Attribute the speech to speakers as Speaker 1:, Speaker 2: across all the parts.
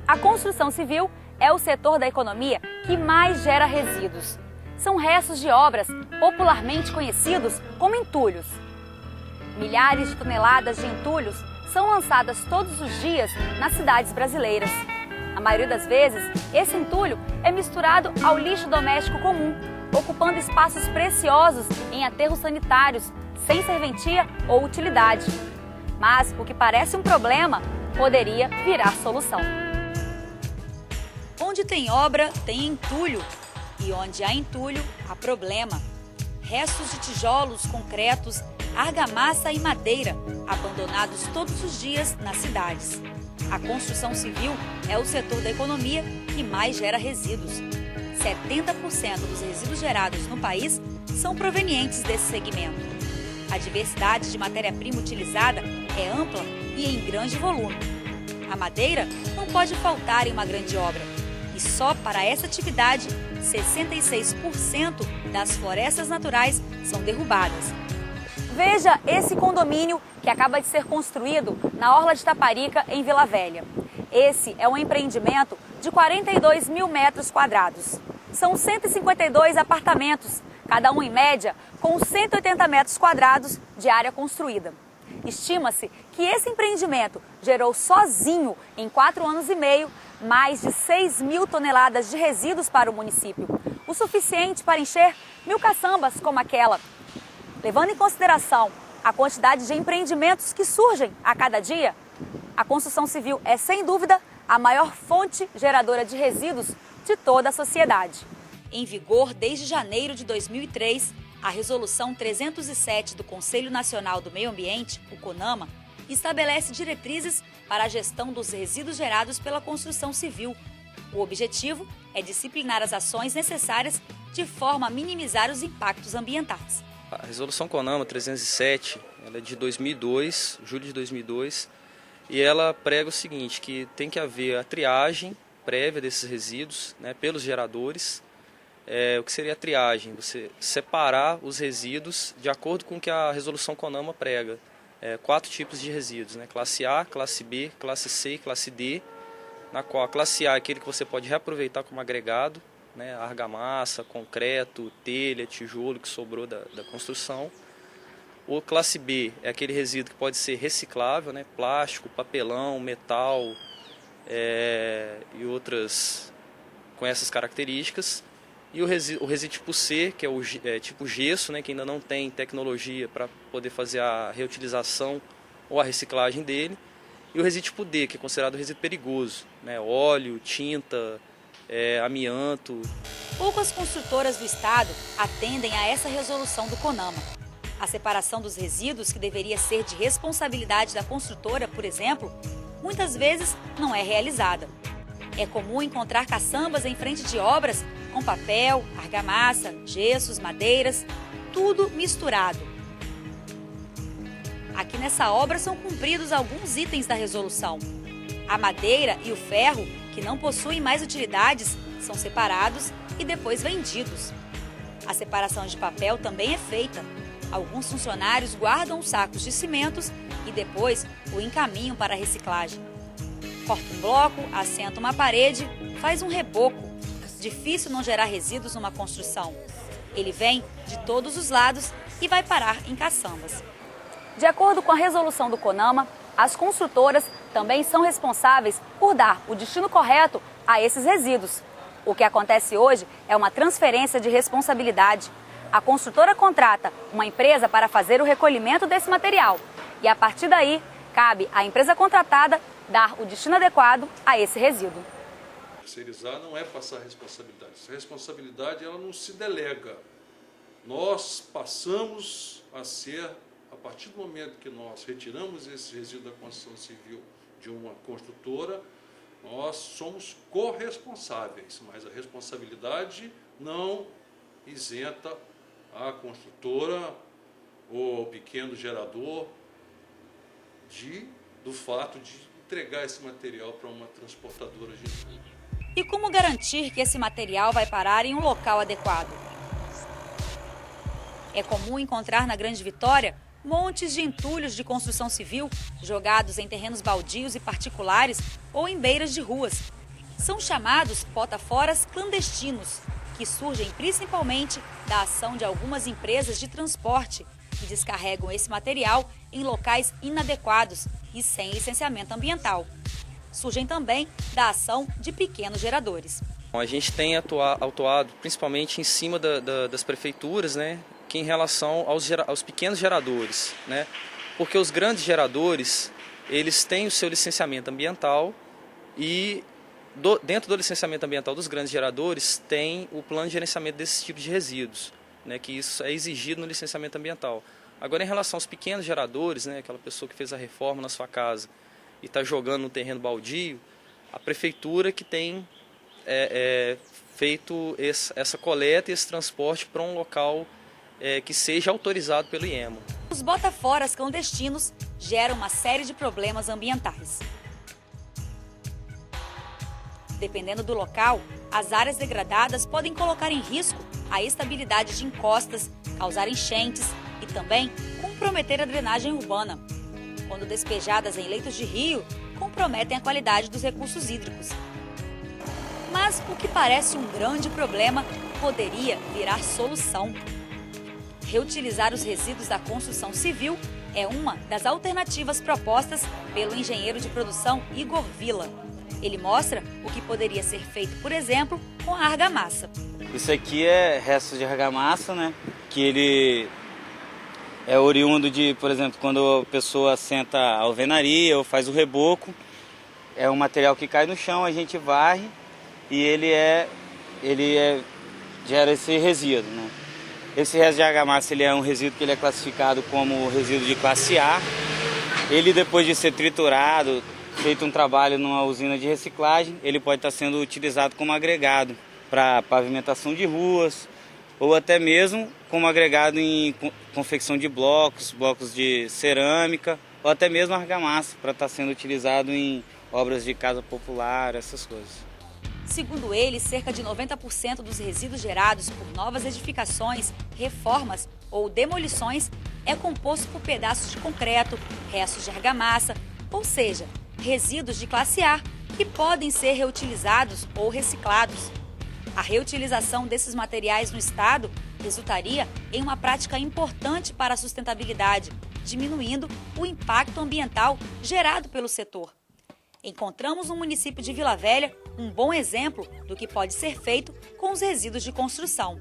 Speaker 1: A construção civil é o setor da economia que mais gera resíduos. São restos de obras popularmente conhecidos como entulhos. Milhares de toneladas de entulhos são lançadas todos os dias nas cidades brasileiras. A maioria das vezes, esse entulho é misturado ao lixo doméstico comum, ocupando espaços preciosos em aterros sanitários, sem serventia ou utilidade. Mas o que parece um problema poderia virar solução. Onde tem obra, tem entulho. E onde há entulho, há problema. Restos de tijolos, concretos, argamassa e madeira, abandonados todos os dias nas cidades. A construção civil é o setor da economia que mais gera resíduos. 70% dos resíduos gerados no país são provenientes desse segmento. A diversidade de matéria-prima utilizada é ampla e em grande volume. A madeira não pode faltar em uma grande obra. E só para essa atividade, 66% das florestas naturais são derrubadas. Veja esse condomínio que acaba de ser construído na Orla de Taparica, em Vila Velha. Esse é um empreendimento de 42 mil metros quadrados. São 152 apartamentos, cada um em média com 180 metros quadrados de área construída. Estima-se que esse empreendimento gerou sozinho, em 4 anos e meio, mais de 6 mil toneladas de resíduos para o município, o suficiente para encher 1000 caçambas como aquela. Levando em consideração a quantidade de empreendimentos que surgem a cada dia, a construção civil é, sem dúvida, a maior fonte geradora de resíduos de toda a sociedade. Em vigor desde janeiro de 2003, a Resolução 307 do Conselho Nacional do Meio Ambiente, o CONAMA, estabelece diretrizes para a gestão dos resíduos gerados pela construção civil. O objetivo é disciplinar as ações necessárias de forma a minimizar os impactos ambientais.
Speaker 2: A Resolução CONAMA 307, ela é de 2002, julho de 2002, e ela prega o seguinte, que tem que haver a triagem prévia desses resíduos, pelos geradores. O que seria a triagem? Você separar os resíduos de acordo com o que a Resolução CONAMA prega. 4 tipos de resíduos, classe A, classe B, classe C e classe D, na qual a classe A é aquele que você pode reaproveitar como agregado, argamassa, concreto, telha, tijolo que sobrou da construção. O classe B é aquele resíduo que pode ser reciclável, plástico, papelão, metal e outras com essas características. E o resíduo tipo C, que é o tipo gesso, que ainda não tem tecnologia para poder fazer a reutilização ou a reciclagem dele. E o resíduo tipo D, que é considerado resíduo perigoso, óleo, tinta, amianto.
Speaker 1: Poucas construtoras do estado atendem a essa resolução do CONAMA. A separação dos resíduos, que deveria ser de responsabilidade da construtora, por exemplo, muitas vezes não é realizada. É comum encontrar caçambas em frente de obras com papel, argamassa, gessos, madeiras, tudo misturado. Aqui nessa obra são cumpridos alguns itens da resolução. A madeira e o ferro, que não possuem mais utilidades, são separados e depois vendidos. A separação de papel também é feita. Alguns funcionários guardam os sacos de cimentos e depois o encaminham para a reciclagem. Corta um bloco, assenta uma parede, faz um reboco. Difícil não gerar resíduos numa construção. Ele vem de todos os lados e vai parar em caçambas. De acordo com a resolução do CONAMA, as construtoras também são responsáveis por dar o destino correto a esses resíduos. O que acontece hoje é uma transferência de responsabilidade. A construtora contrata uma empresa para fazer o recolhimento desse material. E a partir daí, cabe à empresa contratada dar o destino adequado a esse resíduo.
Speaker 3: Terceirizar não é passar responsabilidade. Essa responsabilidade ela não se delega. Nós passamos a ser, a partir do momento que nós retiramos esse resíduo da construção civil de uma construtora, nós somos corresponsáveis, mas a responsabilidade não isenta a construtora ou o pequeno gerador do fato de entregar esse material para uma transportadora de entulho.
Speaker 1: E como garantir que esse material vai parar em um local adequado? É comum encontrar na Grande Vitória montes de entulhos de construção civil jogados em terrenos baldios e particulares ou em beiras de ruas, são chamados botaforas clandestinos, que surgem principalmente da ação de algumas empresas de transporte que descarregam esse material em locais inadequados e sem licenciamento ambiental. Surgem também da ação de pequenos geradores.
Speaker 2: A gente tem atuado principalmente em cima das prefeituras, né, que em relação aos pequenos geradores, né, porque os grandes geradores, eles têm o seu licenciamento ambiental e dentro do licenciamento ambiental dos grandes geradores tem o plano de gerenciamento desses tipos de resíduos, né, que isso é exigido no licenciamento ambiental. Agora, em relação aos pequenos geradores, né, aquela pessoa que fez a reforma na sua casa e está jogando no terreno baldio, a prefeitura que tem feito essa coleta e esse transporte para um local que seja autorizado pelo IEMA.
Speaker 1: Os botaforas clandestinos geram uma série de problemas ambientais. Dependendo do local, as áreas degradadas podem colocar em risco a estabilidade de encostas, causar enchentes e também comprometer a drenagem urbana. Quando despejadas em leitos de rio, comprometem a qualidade dos recursos hídricos. Mas o que parece um grande problema poderia virar solução. Reutilizar os resíduos da construção civil é uma das alternativas propostas pelo engenheiro de produção Igor Villa. Ele mostra o que poderia ser feito, por exemplo, com a argamassa.
Speaker 4: Isso aqui é resto de argamassa, né? Que ele é oriundo de, por exemplo, quando a pessoa senta a alvenaria ou faz o reboco. É um material que cai no chão, a gente varre e ele gera esse resíduo, né? Esse resto de argamassa ele é um resíduo que ele é classificado como resíduo de classe A. Ele, depois de ser triturado, feito um trabalho numa usina de reciclagem, ele pode estar sendo utilizado como agregado para pavimentação de ruas ou até mesmo como agregado em confecção de blocos de cerâmica ou até mesmo argamassa para estar sendo utilizado em obras de casa popular, essas coisas.
Speaker 1: Segundo ele, cerca de 90% dos resíduos gerados por novas edificações, reformas ou demolições é composto por pedaços de concreto, restos de argamassa, ou seja, resíduos de classe A que podem ser reutilizados ou reciclados. A reutilização desses materiais no estado resultaria em uma prática importante para a sustentabilidade, diminuindo o impacto ambiental gerado pelo setor. Encontramos no município de Vila Velha um bom exemplo do que pode ser feito com os resíduos de construção.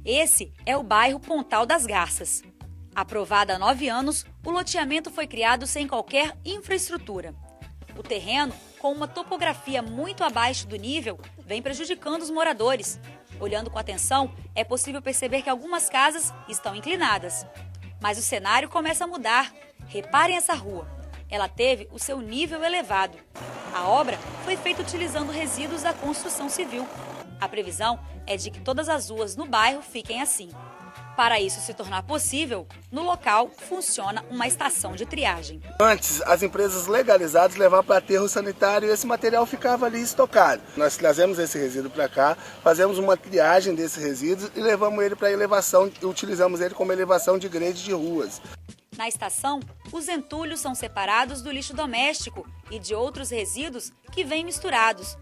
Speaker 1: Esse é o bairro Pontal das Garças. Aprovado há 9 anos, o loteamento foi criado sem qualquer infraestrutura. O terreno, com uma topografia muito abaixo do nível, vem prejudicando os moradores. Olhando com atenção, é possível perceber que algumas casas estão inclinadas. Mas o cenário começa a mudar. Reparem essa rua. Ela teve o seu nível elevado. A obra foi feita utilizando resíduos da construção civil. A previsão é de que todas as ruas no bairro fiquem assim. Para isso se tornar possível, no local funciona uma estação de triagem.
Speaker 5: Antes, as empresas legalizadas levavam para aterro sanitário e esse material ficava ali estocado. Nós trazemos esse resíduo para cá, fazemos uma triagem desses resíduos e levamos ele para elevação e utilizamos ele como elevação de grade de ruas.
Speaker 1: Na estação, os entulhos são separados do lixo doméstico e de outros resíduos que vêm misturados.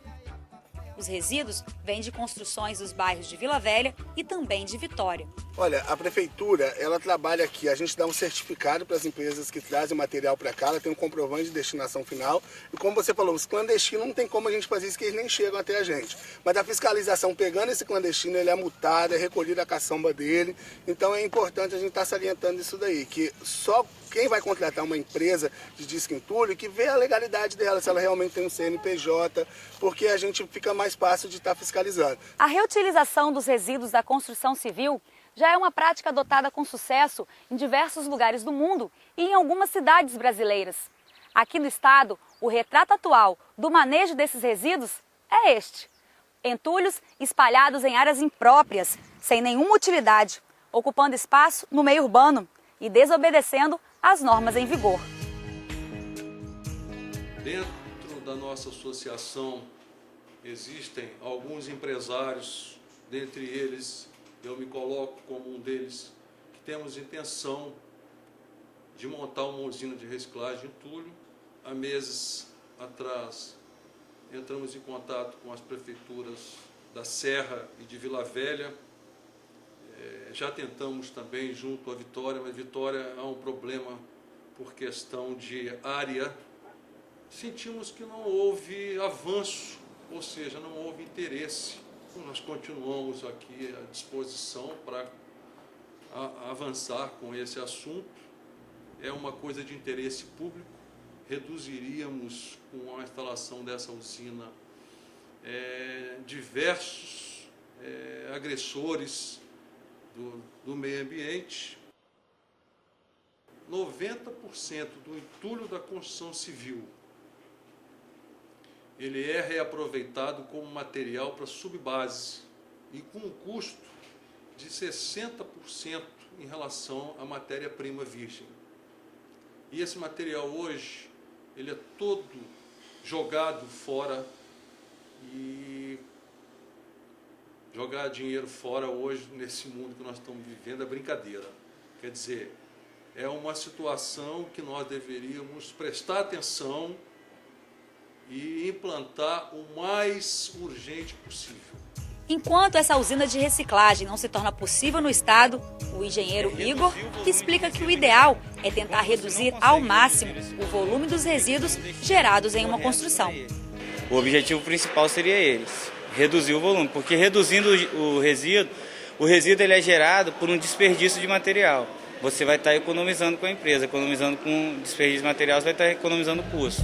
Speaker 1: Os resíduos vêm de construções dos bairros de Vila Velha e também de Vitória.
Speaker 5: Olha, a prefeitura, ela trabalha aqui, a gente dá um certificado para as empresas que trazem material para cá, ela tem um comprovante de destinação final. E como você falou, os clandestinos não tem como a gente fazer isso, que eles nem chegam até a gente. Mas a fiscalização, pegando esse clandestino, ele é multado, é recolhida a caçamba dele. Então é importante a gente estar salientando isso daí, que só quem vai contratar uma empresa de disco entulho que vê a legalidade dela, se ela realmente tem um CNPJ, porque a gente fica mais fácil de estar fiscalizando.
Speaker 1: A reutilização dos resíduos da construção civil já é uma prática adotada com sucesso em diversos lugares do mundo e em algumas cidades brasileiras. Aqui no estado, o retrato atual do manejo desses resíduos é este: entulhos espalhados em áreas impróprias, sem nenhuma utilidade, ocupando espaço no meio urbano e desobedecendo às normas em vigor.
Speaker 3: Dentro da nossa associação existem alguns empresários, dentre eles eu me coloco como um deles, que temos intenção de montar uma usina de reciclagem de entulho. Há meses atrás entramos em contato com as prefeituras da Serra e de Vila Velha. Já tentamos também junto à Vitória, mas Vitória há um problema por questão de área. Sentimos que não houve avanço, ou seja, não houve interesse. Nós continuamos aqui à disposição para avançar com esse assunto. É uma coisa de interesse público. Reduziríamos, com a instalação dessa usina, diversos agressores do meio ambiente. 90% do entulho da construção civil ele é reaproveitado como material para subbase e com um custo de 60% em relação à matéria-prima virgem. E esse material hoje, ele é todo jogado fora, e jogar dinheiro fora hoje, nesse mundo que nós estamos vivendo, é brincadeira. Quer dizer, é uma situação que nós deveríamos prestar atenção e implantar o mais urgente possível.
Speaker 1: Enquanto essa usina de reciclagem não se torna possível no estado, o engenheiro Igor explica que o ideal é tentar reduzir ao máximo o volume dos resíduos gerados em uma construção.
Speaker 4: O objetivo principal seria reduzir o volume, porque reduzindo o resíduo ele é gerado por um desperdício de material. Você vai estar economizando com a empresa, economizando com desperdício de material, você vai estar economizando custo.